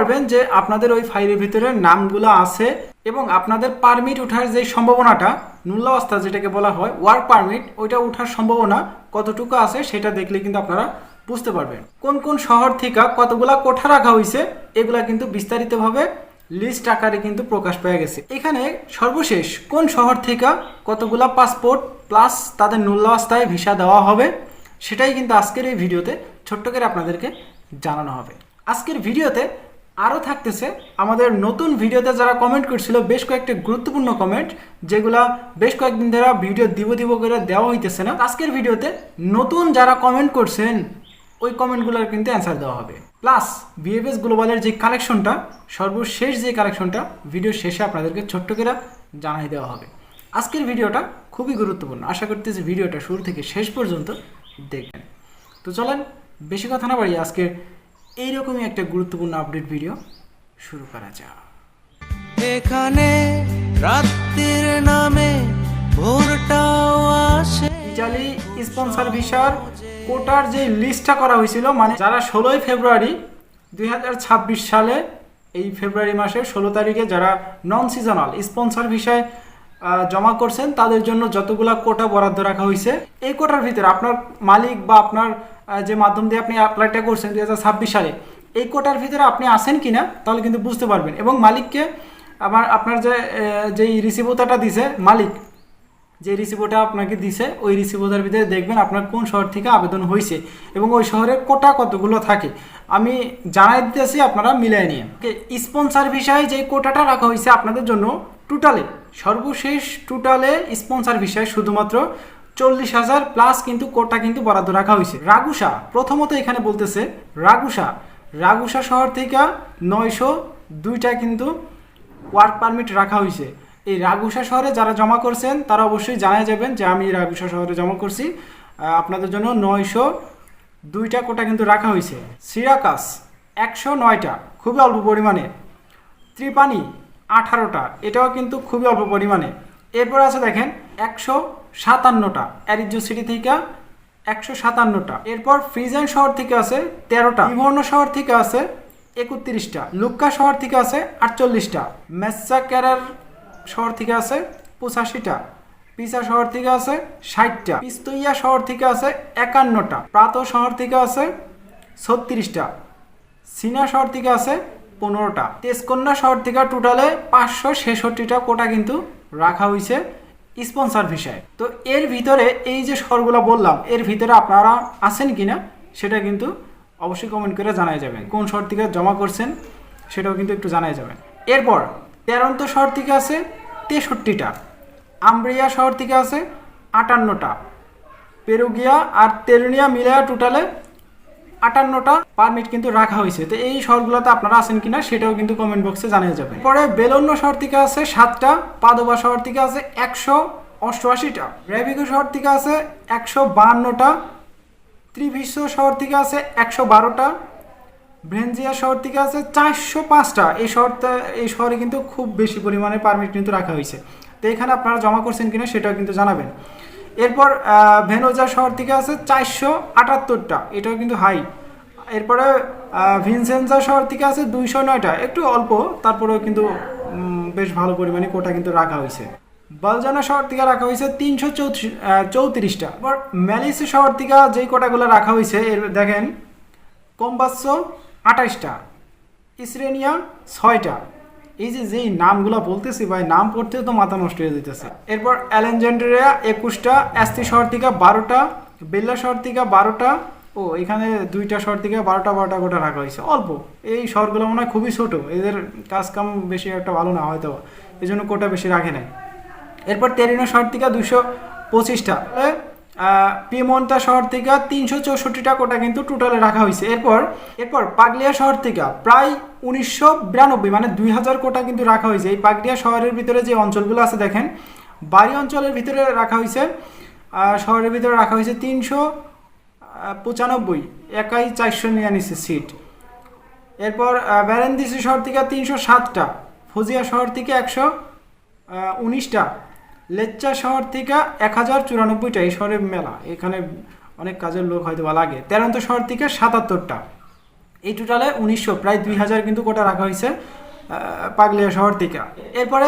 পারবেন যে আপনাদের ওই ফাইলের ভিতরে নামগুলো আছে এবং আপনাদের পারমিট ওঠার যে সম্ভাবনাটা, নুল্লাওয়াস্তা যেটাকে বলা হয় ওয়ার্ক পারমিট, ওইটা ওঠার সম্ভাবনা কতটুকু আছে সেটা দেখলে কিন্তু আপনারা বুঝতে পারবেন। কোন কোন শহর থেকে কতগুলা কোঠা রাখা হয়েছে এগুলা কিন্তু বিস্তারিতভাবে লিস্ট আকারে কিন্তু প্রকাশ পেয়ে গেছে। এখানে সর্বশেষ কোন শহর থেকে কতগুলা পাসপোর্ট প্লাস তাদের নুল্লাওয়াস্তায় ভিসা দেওয়া হবে সেটাই কিন্তু আজকের এই ভিডিওতে ছোট্ট করে আপনাদেরকে জানানো হবে। আজকের ভিডিওতে আরও থাকতেছে আমাদের নতুন ভিডিওতে যারা কমেন্ট করছিল বেশ কয়েকটা গুরুত্বপূর্ণ কমেন্ট, যেগুলা বেশ কয়েকদিন ধরে ভিডিও দিব করে দেওয়া হইতেছে না। আজকের ভিডিওতে নতুন যারা কমেন্ট করছেন ওই কমেন্টগুলোর কিন্তু অ্যান্সার দেওয়া হবে, প্লাস বিএফএস গ্লোবালের যে কালেকশনটা, সর্বশেষ যে কালেকশনটা ভিডিও শেষে আপনাদেরকে ছোট্ট করে জানাই দেওয়া হবে। আজকের ভিডিওটা খুবই গুরুত্বপূর্ণ, আশা করতেছি ভিডিওটা শুরু থেকে শেষ পর্যন্ত দেখবেন। তো চলেন বেশি কথা না বাড়িয়ে আজকে এইরকমই একটা গুরুত্বপূর্ণ আপডেট ভিডিও শুরু করা যাক। এখানে রাত্রির নামে ভোরটাও আসে। ইটালি স্পন্সর ভিসার কোটার যে লিস্টটা করা হয়েছিল, মানে যারা 16 ফেব্রুয়ারি 2026 সালে এই ফেব্রুয়ারি মাসের 16 তারিখে যারা নন সিজনাল স্পন্সর ভিসায় জমা করছেন তাদের জন্য যতগুলা কোটা বরাদ্দ রাখা হয়েছে, এই কোটার ভিতরে আপনার মালিক বা আপনার যে মাধ্যম দিয়ে আপনি অ্যাপ্লাইটা করছেন 2026 সালে এই কোটার ভিতরে আপনি আসেন কিনা তাহলে কিন্তু বুঝতে পারবেন। এবং মালিককে আপনার যেই রিসিভোটাটা দিছে, মালিক যে রিসিভোটা আপনাকে দিছে ওই রিসিভোটার ভিতরে দেখবেন আপনার কোন শহর থেকে আবেদন হয়েছে এবং ওই শহরের কোটা কতগুলো থাকে আমি জানাই দিতেছি, আপনারা মিলাই নিয়ে। স্পন্সর ভিসায় যে কোটাটা রাখা হয়েছে আপনাদের জন্য টোটালে সর্বশেষ টোটালে স্পন্সর ভিসায় শুধুমাত্র 40,000 প্লাস কিন্তু কোটা কিন্তু বরাদ্দ রাখা হয়েছে। রাগুসা প্রথমত এখানে বলতেছে রাগুসা শহর থেকে 902টা কিন্তু ওয়ার্ক পারমিট রাখা হয়েছে। এই রাগুসা শহরে যারা জমা করছেন তারা অবশ্যই জানাই যাবেন যে আমি রাগুসা শহরে জমা করছি, আপনাদের জন্য 902টা কোটা কিন্তু রাখা হয়েছে। সিরাকাস 109টা, খুবই অল্প পরিমাণে। ত্রিপানি 18টা, এটাও কিন্তু খুবই অল্প পরিমাণে। এরপর আছে দেখেন 157টা, অ্যারিজো সিটি থেকে 157টা। এরপর ফ্রিজেন শহর থেকে আছে 13টা, লিভর্নো শহর থেকে আছে 31টা, লুক্কা শহর থেকে আছে 48টা, মেসাক্যারার শহর থেকে আছে 85টা, পিসা শহর থেকে আছে 60টা, পিস্তইয়া শহর থেকে আছে 51টা, প্রাতো শহর থেকে আছে 36টা, সিনা শহর থেকে আছে 15টা, তেজকন্যা শহর থেকে টোটালে 566টা কোটা কিন্তু রাখা হয়েছে স্পন্সর ভিসায়। তো এর ভিতরে এই যে শহরগুলো বললাম এর ভিতরে আপনারা আছেন কিনা সেটা কিন্তু অবশ্যই কমেন্ট করে জানাই যাবেন। কোন শহর থেকে জমা করছেন সেটাও কিন্তু একটু জানাই যাবেন। এরপর তেরন্ত শহর থেকে আছে 63টা, আম্ব্রিয়া শহর থেকে আছে 58টা, পেরুগিয়া আর তেলুনিয়া মিলে টোটালে 58টা পারমিট কিন্তু রাখা হয়েছে। তো এই শহরগুলোতে আপনারা আছেন কিনা সেটাও কিন্তু কমেন্ট বক্সে জানিয়ে যাবেন। পরে বেলোনো শহর থেকে আছে 7টা, পাদোবা শহর থেকে আছে 188টা, রেভিগো শহর থেকে আছে 152টা, ত্রিভিসো শহর থেকে আছে 112টা, ভ্রেনজিয়া শহর থেকে আছে 405টা। এই শহরে কিন্তু খুব বেশি পরিমাণে পারমিট কিন্তু রাখা হয়েছে। তো এখানে আপনারা জমা করছেন কিনা সেটাও কিন্তু জানাবেন। এরপর ভেনোজা শহর থেকে আছে 478টা, এটাও কিন্তু হাই। এরপরে ভিনসেন্সা শহর থেকে আছে 209টা, একটু অল্প তারপরেও কিন্তু বেশ ভালো পরিমাণে কোটা কিন্তু রাখা হয়েছে। বালজানা শহর থেকে রাখা হয়েছে 334টা। এবার ম্যালিসি শহর থেকে যেই কোটাগুলো রাখা হয়েছে এর দেখেন কম্বাসো 28টা, ইসরেনিয়া 6টা। এই যেই নামগুলো বলতেছি ভাই, নাম পড়তে তো মাথা নষ্ট হয়ে যেতেছে। এরপর অ্যালেকজান্ড্রিয়া 21টা, অ্যাস্তি শহর থেকে 12টা, বেল্লা শহর থেকে 12টা, ও এখানে 2টা শহর থেকে 12টা কোটা রাখা হয়েছে, অল্প। এই শহরগুলো মনে হয় খুবই ছোটো, এদের কাজ কাম বেশি একটা ভালো না হয়তো, এই জন্য কোটা বেশি রাখে নাই। এরপর তেরিনো শহর থেকে 225টা, পিমন্টা শহর থেকে 364টা কোটা কিন্তু টোটালে রাখা হয়েছে। এরপর পাগলিয়া শহর থেকে প্রায় 1992 মানে 2000 কোটা কিন্তু রাখা হয়েছে। এই পাগলিয়া শহরের ভিতরে যে অঞ্চলগুলো আছে দেখেন, বাড়ি অঞ্চলের ভিতরে রাখা হয়েছে, শহরের ভিতরে রাখা হয়েছে 395, একাই 400 নিয়ে নিচ্ছে সিট। এরপর ব্যারেন্দিসি শহর থেকে 307টা, ফজিয়া শহর থেকে 119টা, লেচ্চা শহর থেকে 1094টা। এই শহরের মেলা, এখানে অনেক কাজের লোক হয়তো বা লাগে। তেরন্ত শহর থেকে 77টা, এই টোটালে 1900 প্রায় 2000 কিন্তু কোটা রাখা হয়েছে পাগলিয়া শহর থেকে। এরপরে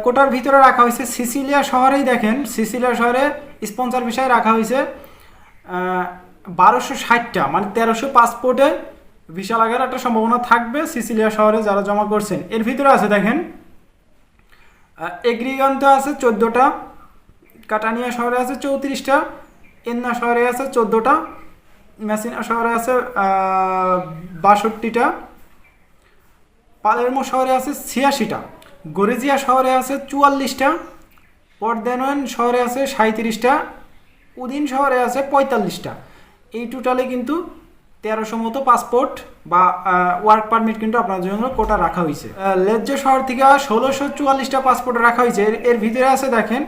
কোটার ভিতরে রাখা হয়েছে সিসিলিয়া শহরেই, দেখেন সিসিলিয়া শহরে স্পন্সর বিষয়ে রাখা হয়েছে 1260টা, মানে 1300 পাসপোর্টে ভিসা লাগার একটা সম্ভাবনা থাকবে সিসিলিয়া শহরে যারা জমা করছেন। এর ভিতরে আছে দেখেন এগ্রিগন্তে আছে 14টা, কাটানিয়া শহরে আছে 34টা, এন্না শহরে আছে 14টা, মেসিনা শহরে আছে 62টা, পালেরমো শহরে আছে 86টা, গরিজিয়া শহরে আছে 44টা, পর্দেনওয়েন শহরে আছে 37টা, উদিন শহরে আছে 45টা। এই টোটালে কিন্তু 1300 মতো পাসপোর্ট বা ওয়ার্ক পারমিট কিন্তু আপনার জন্য কোটা রাখা হয়েছে। লেজ্জো শহর থেকে 1644টা পাসপোর্ট রাখা হয়েছে। এর ভিতরে আছে দেখেন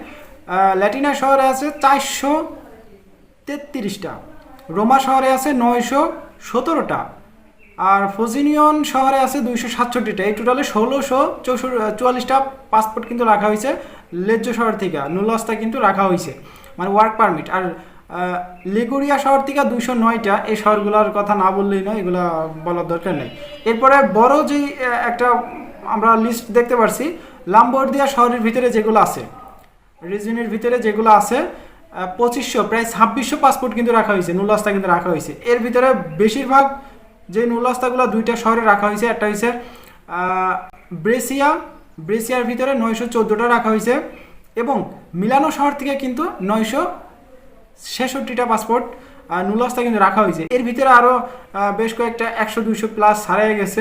ল্যাটিনা শহরে আছে 433টা, রোমা শহরে আছে 917টা, আর ফোজিনিয়ন শহরে আছে 267টা। এই টোটালে 1644টা পাসপোর্ট কিন্তু রাখা হয়েছে লেজ্জো শহর থেকে। নুলস্তা কিন্তু রাখা হয়েছে মানে ওয়ার্ক পারমিট। আর লিগুরিয়া শহর থেকে 209টা। এই শহরগুলোর কথা না বললেই নয়, এগুলা বলার দরকার নেই। এরপরে বড় যে একটা আমরা লিস্ট দেখতে পাচ্ছি লাম্বর্দিয়া শহরের ভিতরে যেগুলো আছে, রিজনের ভিতরে যেগুলো আছে 2500 প্রায় 2600 পাসপোর্ট কিন্তু রাখা হয়েছে, নুলস্তা কিন্তু রাখা হয়েছে। এর ভিতরে বেশিরভাগ যে নুলস্তাগুলো দুইটা শহরে রাখা হয়েছে, একটা হয়েছে ব্রেসিয়ার ভিতরে 914টা রাখা হয়েছে, এবং মিলানো শহর থেকে কিন্তু 966টা পাসপোর্ট নুলস্তা কিন্তু রাখা হয়েছে। এর ভিতরে আরও বেশ কয়েকটা 100-200 প্লাস হারিয়ে গেছে।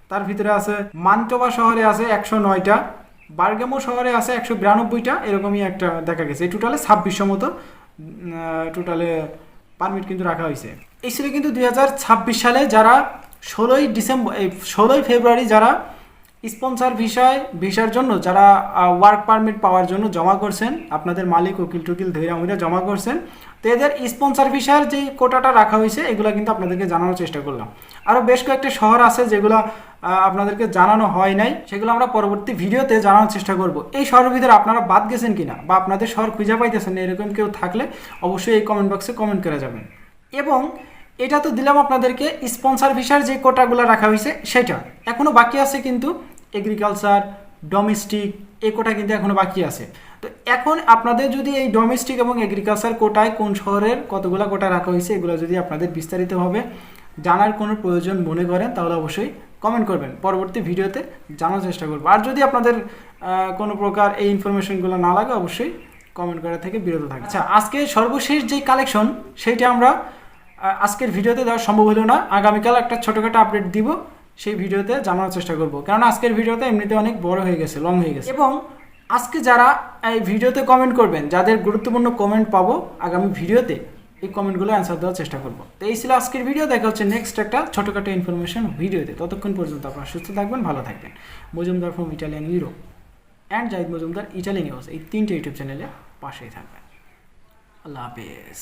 তার ভিতরে আছে মান্টোবা শহরে আছে 109টা, বার্গামো শহরে আছে 192টা, এরকমই একটা দেখা গেছে। এই টোটালে 2600 মতো টোটালে পারমিট কিন্তু রাখা হয়েছে। এই ছিল কিন্তু 2026 সালে যারা 16ই ফেব্রুয়ারি যারা স্পন্সর ভিসার জন্য যারা ওয়ার্ক পারমিট পাওয়ার জন্য জমা করছেন, আপনাদের মালিক উকিল টুকিল ধৈরা জমা করছেন, তো এদের স্পন্সর ভিসার যে কোটাটা রাখা হয়েছে এগুলো কিন্তু আপনাদেরকে জানানোর চেষ্টা করলাম। আরও বেশ কয়েকটা শহর আছে যেগুলো আপনাদেরকে জানানো হয় নাই, সেগুলো আমরা পরবর্তী ভিডিওতে জানানোর চেষ্টা করব। এই শহরের ভিতরে আপনারা বাদ গেছেন কিনা বা আপনাদের শহর খুঁজে পাইতেছেন না, এরকম কেউ থাকলে অবশ্যই এই কমেন্ট বক্সে কমেন্ট করে যাবেন। এবং এটা তো দিলাম আপনাদেরকে স্পন্সর ভিসার যে কোটাগুলো রাখা হয়েছে সেটা। এখনও বাকি আছে কিন্তু এগ্রিকালচার, ডোমেস্টিক, এই কোটা কিন্তু এখনও বাকি আছে। তো এখন আপনাদের যদি এই ডোমেস্টিক এবং এগ্রিকালচার কোটায় কোন শহরের কতগুলো কোটা রাখা হয়েছে এগুলো যদি আপনাদের বিস্তারিতভাবে জানার কোনো প্রয়োজন মনে করেন তাহলে অবশ্যই কমেন্ট করবেন, পরবর্তী ভিডিওতে জানার চেষ্টা করবো। আর যদি আপনাদের কোনো প্রকার এই ইনফরমেশনগুলো না লাগে অবশ্যই কমেন্ট করা থেকে বিরত থাকবে। আচ্ছা, আজকে সর্বশেষ যে কালেকশন সেইটা আমরা আজকের ভিডিওতে দেওয়া সম্ভব হলো না, আগামীকাল একটা ছোটোখাটো আপডেট দিব, সেই ভিডিওতে জানানোর চেষ্টা করবো। কারণ আজকের ভিডিওতে এমনিতে অনেক বড় হয়ে গেছে, লং হয়ে গেছে। এবং আজকে যারা এই ভিডিওতে কমেন্ট করবেন, যাদের গুরুত্বপূর্ণ কমেন্ট পাবো আগামী ভিডিওতে, এই কমেন্টগুলো অ্যান্সার দেওয়ার চেষ্টা করবো। তো এই ছিল আজকের ভিডিও। দেখা হচ্ছে নেক্সট একটা ছোটোখাটো ইনফরমেশন ভিডিওতে। ততক্ষণ পর্যন্ত আপনারা সুস্থ থাকবেন, ভালো থাকবেন। Majumdar from Italian Europe and Zahid Majumdar Italian news, এই 3টে ইউটিউব চ্যানেলে পাশেই থাকবেন। আল্লাহ হাফেজ।